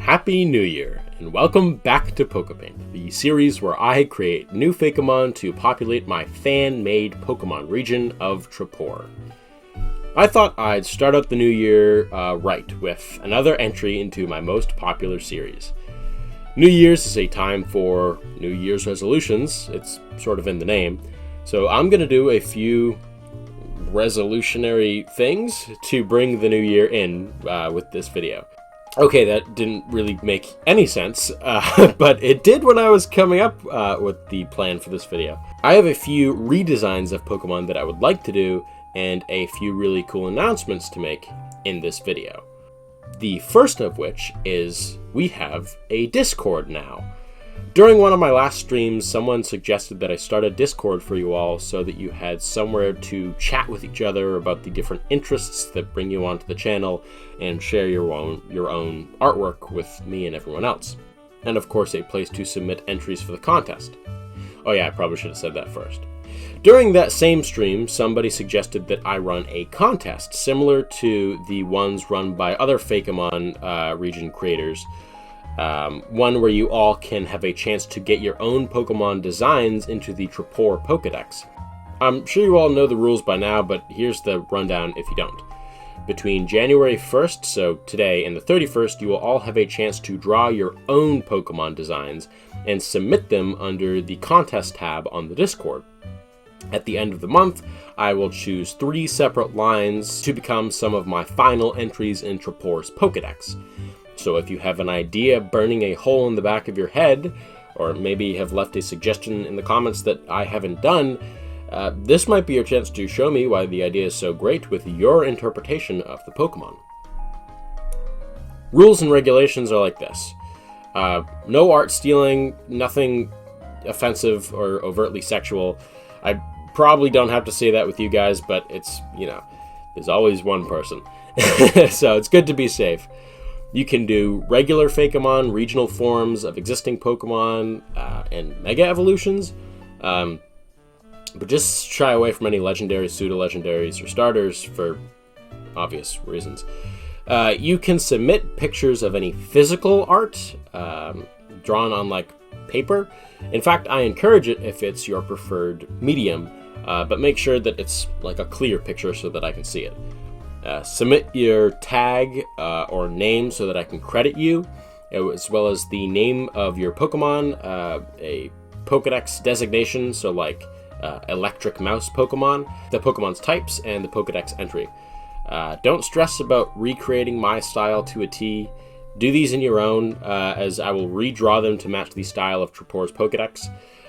Happy New Year, and welcome back to Pokepaint, the series where I create new fakemon to populate my fan-made Pokemon region of Trapor. I thought I'd start out the new year right with another entry into my most popular series. New Year's is a time for New Year's resolutions, it's sort of in the name, so I'm going to do a few resolutionary things to bring the new year in with this video. Okay, that didn't really make any sense, but it did when I was coming up with the plan for this video. I have a few redesigns of Pokemon that I would like to do, and a few really cool announcements to make in this video. The first of which is we have a Discord now. During one of my last streams, someone suggested that I start a Discord for you all so that you had somewhere to chat with each other about the different interests that bring you onto the channel and share your own artwork with me and everyone else. And of course, a place to submit entries for the contest. Oh yeah, I probably should have said that first. During that same stream, somebody suggested that I run a contest similar to the ones run by other Fakemon region creators. One where you all can have a chance to get your own Pokemon designs into the Trapor Pokedex. I'm sure you all know the rules by now, but here's the rundown if you don't. Between January 1st, so today, and the 31st, you will all have a chance to draw your own Pokemon designs and submit them under the contest tab on the Discord. At the end of the month, I will choose 3 separate lines to become some of my final entries in Trapor's Pokedex. So if you have an idea burning a hole in the back of your head, or maybe have left a suggestion in the comments that I haven't done, this might be your chance to show me why the idea is so great with your interpretation of the Pokemon. Rules and regulations are like this. No art stealing, nothing offensive or overtly sexual. I probably don't have to say that with you guys, but it's, there's always one person. So it's good to be safe. You can do regular Fakemon, regional forms of existing Pokemon, and Mega Evolutions, but just shy away from any legendaries, pseudo-legendaries, or starters for obvious reasons. You can submit pictures of any physical art drawn on paper. In fact, I encourage it if it's your preferred medium, but make sure that it's a clear picture so that I can see it. Submit your tag or name so that I can credit you, as well as the name of your Pokemon, a Pokedex designation, so Electric Mouse Pokemon, the Pokemon's types, and the Pokedex entry. Don't stress about recreating my style to a T. Do these in your own, as I will redraw them to match the style of Trapor's Pokedex.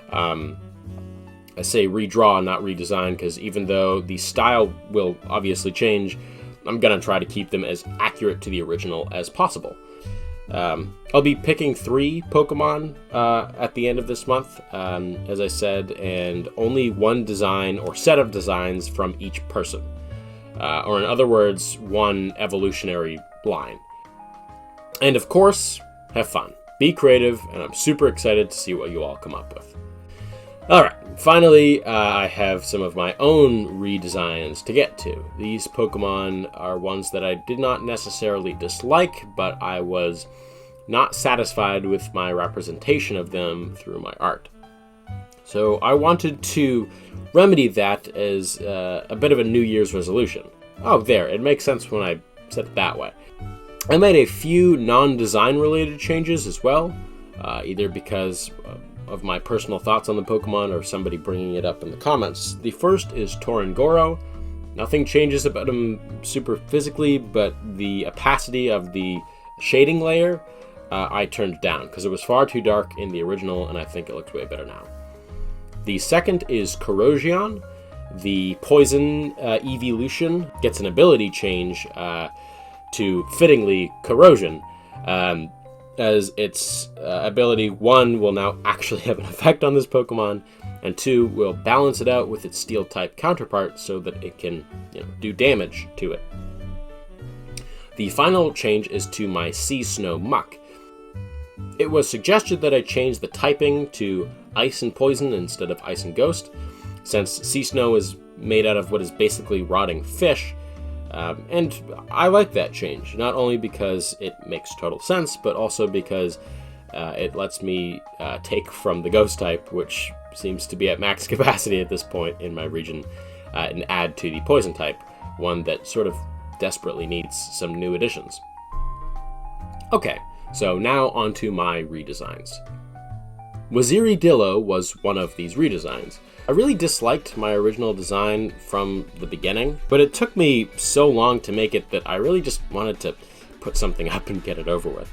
I say redraw, not redesign, because even though the style will obviously change, I'm going to try to keep them as accurate to the original as possible. I'll be picking 3 Pokemon at the end of this month, as I said, and only 1 design or set of designs from each person. Or in other words, 1 evolutionary line. And of course, have fun. Be creative, and I'm super excited to see what you all come up with. Alright, finally, I have some of my own redesigns to get to. These Pokemon are ones that I did not necessarily dislike, but I was not satisfied with my representation of them through my art. So I wanted to remedy that as a bit of a New Year's resolution. Oh, there, it makes sense when I said it that way. I made a few non-design related changes as well, either because of my personal thoughts on the Pokemon or somebody bringing it up in the comments. The first is Torangoro. Nothing changes about him super physically, but the opacity of the shading layer I turned down because it was far too dark in the original, and I think it looks way better now. The second is Corrosion. The Poison evolution gets an ability change to fittingly Corrosion, as its ability 1 will now actually have an effect on this Pokemon, and 2 will balance it out with its Steel-type counterpart so that it can do damage to it. The final change is to my Sea Snow Muck. It was suggested that I change the typing to Ice and Poison instead of Ice and Ghost, since Sea Snow is made out of what is basically rotting fish. And I like that change, not only because it makes total sense, but also because it lets me take from the ghost type, which seems to be at max capacity at this point in my region, and add to the poison type, one that sort of desperately needs some new additions. Okay, so now onto my redesigns. Waziridello was one of these redesigns. I really disliked my original design from the beginning, but it took me so long to make it that I really just wanted to put something up and get it over with.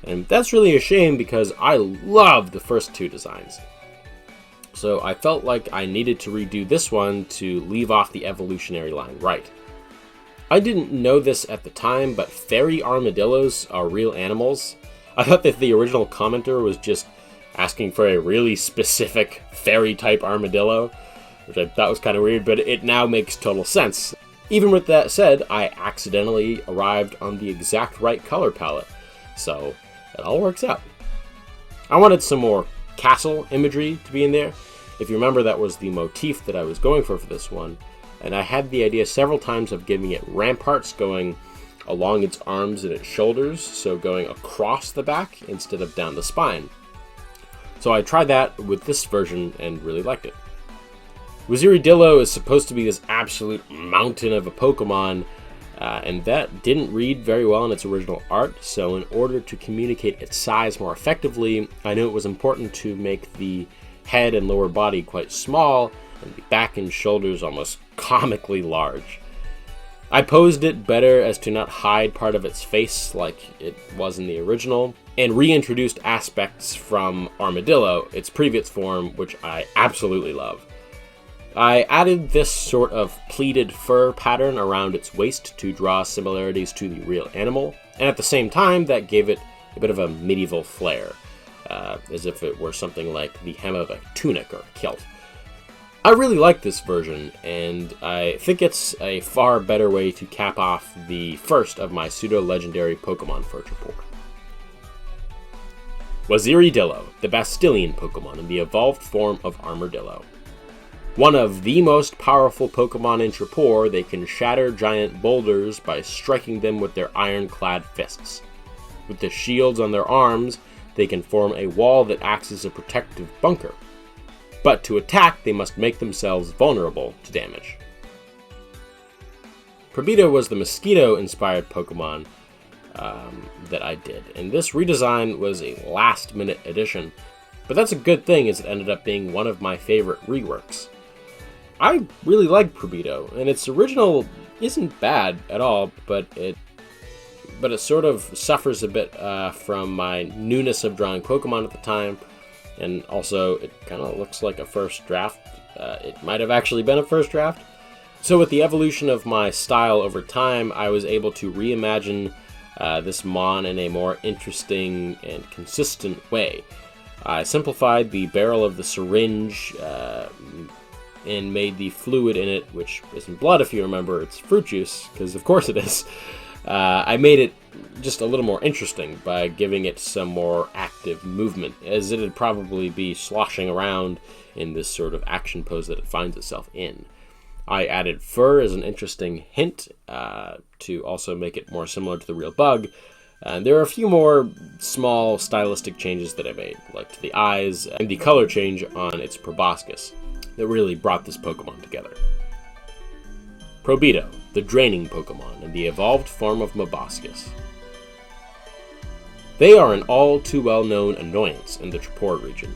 And that's really a shame because I love the first two designs. So I felt like I needed to redo this one to leave off the evolutionary line right. I didn't know this at the time, but fairy armadillos are real animals. I thought that the original commenter was just asking for a really specific fairy type armadillo, which I thought was kind of weird, but it now makes total sense. Even with that said, I accidentally arrived on the exact right color palette, so it all works out. I wanted some more castle imagery to be in there. If you remember, that was the motif that I was going for this one, and I had the idea several times of giving it ramparts going along its arms and its shoulders, so going across the back instead of down the spine. So I tried that with this version and really liked it. Waziridello is supposed to be this absolute mountain of a Pokemon, and that didn't read very well in its original art, so in order to communicate its size more effectively, I knew it was important to make the head and lower body quite small, and the back and shoulders almost comically large. I posed it better as to not hide part of its face like it was in the original, and reintroduced aspects from Armadillo, its previous form, which I absolutely love. I added this sort of pleated fur pattern around its waist to draw similarities to the real animal, and at the same time that gave it a bit of a medieval flair, as if it were something like the hem of a tunic or a kilt. I really like this version, and I think it's a far better way to cap off the first of my pseudo-legendary Pokemon First Report. Waziridello, the Bastilian Pokemon in the evolved form of Armadillo. One of the most powerful Pokemon in Trapore, they can shatter giant boulders by striking them with their ironclad fists. With the shields on their arms, they can form a wall that acts as a protective bunker. But to attack, they must make themselves vulnerable to damage. Probito was the mosquito-inspired Pokemon that I did, and this redesign was a last-minute addition, but that's a good thing as it ended up being one of my favorite reworks. I really like Probito, and its original isn't bad at all, but it sort of suffers a bit from my newness of drawing Pokemon at the time, and also it kind of looks like a first draft. It might have actually been a first draft. So with the evolution of my style over time, I was able to reimagine this Mon in a more interesting and consistent way. I simplified the barrel of the syringe and made the fluid in it, which isn't blood if you remember, it's fruit juice, because of course it is. I made it just a little more interesting by giving it some more active movement, as it'd probably be sloshing around in this sort of action pose that it finds itself in. I added fur as an interesting hint to also make it more similar to the real bug. There are a few more small stylistic changes that I made, like to the eyes and the color change on its proboscis, that really brought this Pokemon together. Probito, the draining Pokemon in the evolved form of Maboscus. They are an all too well known annoyance in the Trapore region.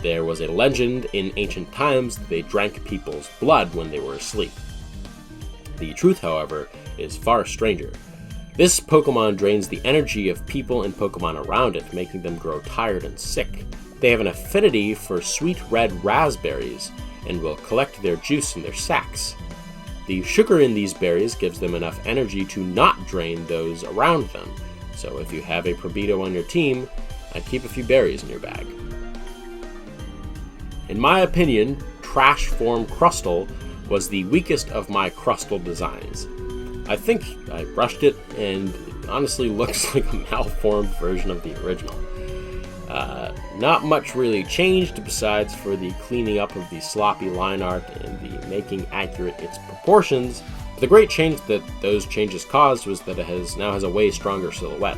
There was a legend in ancient times that they drank people's blood when they were asleep. The truth, however, is far stranger. This Pokemon drains the energy of people and Pokemon around it, making them grow tired and sick. They have an affinity for sweet red raspberries and will collect their juice in their sacs. The sugar in these berries gives them enough energy to not drain those around them, so if you have a Probito on your team, I'd keep a few berries in your bag. In my opinion, Trash Form Crustle was the weakest of my Crustle designs. I think I brushed it, and it honestly looks like a malformed version of the original. Not much really changed besides for the cleaning up of the sloppy line art and the making accurate its proportions, The great change that those changes caused was that it now has a way stronger silhouette.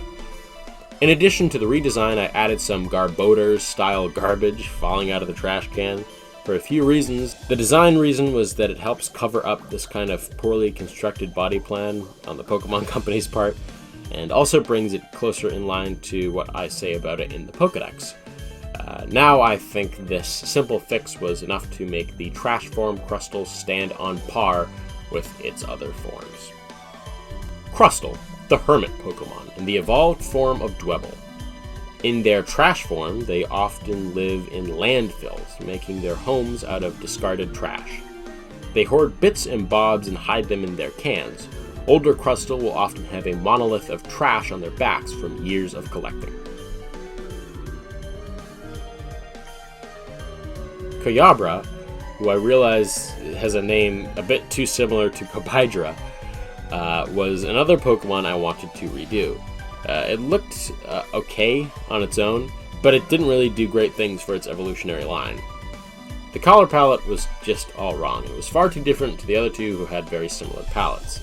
In addition to the redesign, I added some Garbodor style garbage falling out of the trash can for a few reasons. The design reason was that it helps cover up this kind of poorly constructed body plan on the Pokemon Company's part, and also brings it closer in line to what I say about it in the Pokedex. Now I think this simple fix was enough to make the trash form Crustle stand on par with its other forms. Crustle, the hermit Pokemon, and the evolved form of Dwebble. In their trash form, they often live in landfills, making their homes out of discarded trash. They hoard bits and bobs and hide them in their cans. Older Crustle will often have a monolith of trash on their backs from years of collecting. Koyabra, who I realize has a name a bit too similar to Koyabra, was another Pokemon I wanted to redo. It looked okay on its own, but it didn't really do great things for its evolutionary line. The color palette was just all wrong. It was far too different to the other two who had very similar palettes.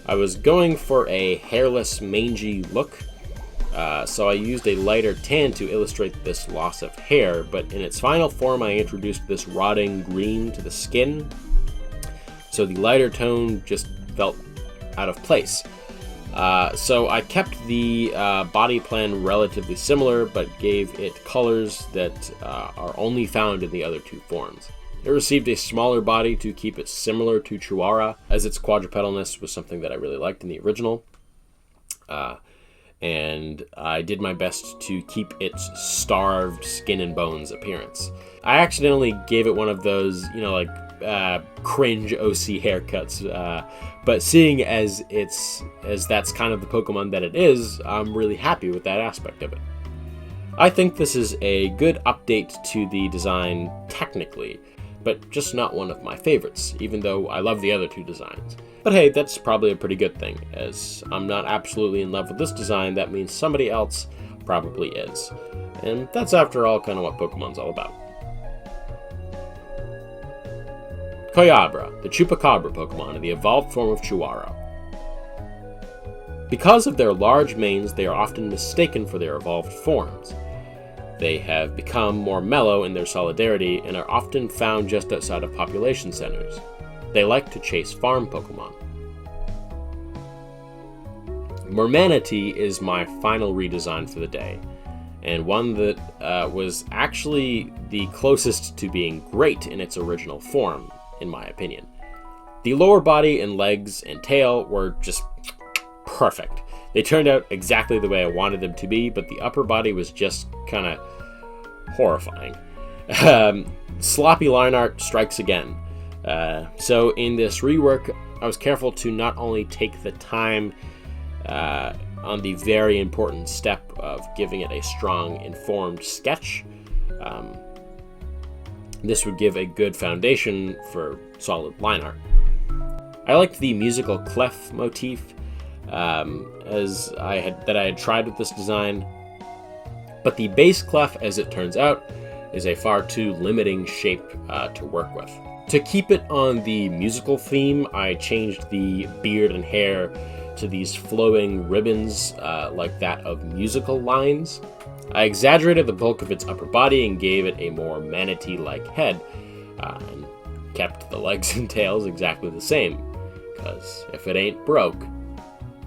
I was going for a hairless, mangy look, so I used a lighter tan to illustrate this loss of hair, but in its final form I introduced this rotting green to the skin, so the lighter tone just felt out of place. So I kept the body plan relatively similar, but gave it colors that are only found in the other two forms. It received a smaller body to keep it similar to Chihuahua, as its quadrupedalness was something that I really liked in the original. And I did my best to keep its starved skin and bones appearance. I accidentally gave it one of those, cringe OC haircuts, but seeing as that's kind of the Pokemon that it is, I'm really happy with that aspect of it. I think this is a good update to the design technically, but just not one of my favorites, even though I love the other two designs. But hey, that's probably a pretty good thing, as I'm not absolutely in love with this design. That means somebody else probably is. And that's after all kind of what Pokemon's all about. Koyabra, the Chupacabra Pokemon and the evolved form of Chihuahua. Because of their large manes, they are often mistaken for their evolved forms. They have become more mellow in their solidarity and are often found just outside of population centers. They like to chase farm Pokemon. Mermanity is my final redesign for the day, and one that was actually the closest to being great in its original form, in my opinion. The lower body and legs and tail were just perfect. They turned out exactly the way I wanted them to be, but the upper body was just kind of horrifying. Sloppy line art strikes again. So in this rework, I was careful to not only take the time on the very important step of giving it a strong, informed sketch. This would give a good foundation for solid line art. I liked the musical clef motif that I had tried with this design, but the base clef, as it turns out, is a far too limiting shape to work with. To keep it on the musical theme, I changed the beard and hair to these flowing ribbons like that of musical lines. I exaggerated the bulk of its upper body and gave it a more manatee-like head, and kept the legs and tails exactly the same, because if it ain't broke.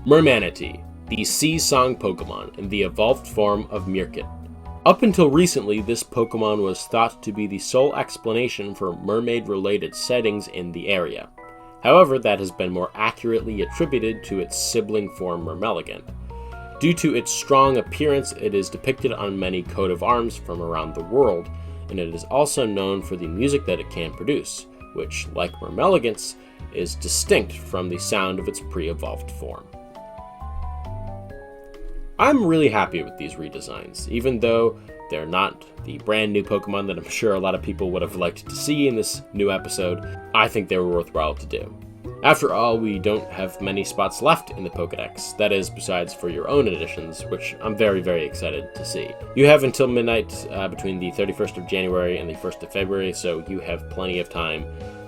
Mermanity, the sea song Pokemon and the evolved form of Meerkat. Up until recently, this Pokemon was thought to be the sole explanation for mermaid-related sightings in the area. However, that has been more accurately attributed to its sibling form Mermeligant. Due to its strong appearance, it is depicted on many coat of arms from around the world, and it is also known for the music that it can produce, which, like Mermeligant's, is distinct from the sound of its pre-evolved form. I'm really happy with these redesigns, even though they're not the brand new Pokemon that I'm sure a lot of people would have liked to see in this new episode. I think they were worthwhile to do. After all, we don't have many spots left in the Pokedex, that is, besides for your own editions, which I'm very, very excited to see. You have until midnight between the 31st of January and the 1st of February, so you have plenty of time.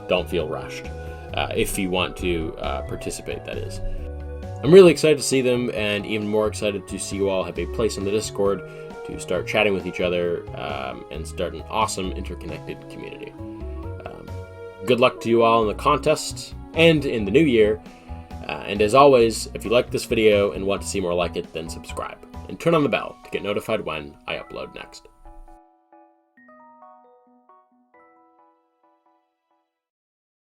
Don't feel rushed. if you want to participate, that is. I'm really excited to see them, and even more excited to see you all have a place in the Discord to start chatting with each other and start an awesome interconnected community. Good luck to you all in the contest and in the new year. And as always, if you like this video and want to see more like it, then subscribe and turn on the bell to get notified when I upload next.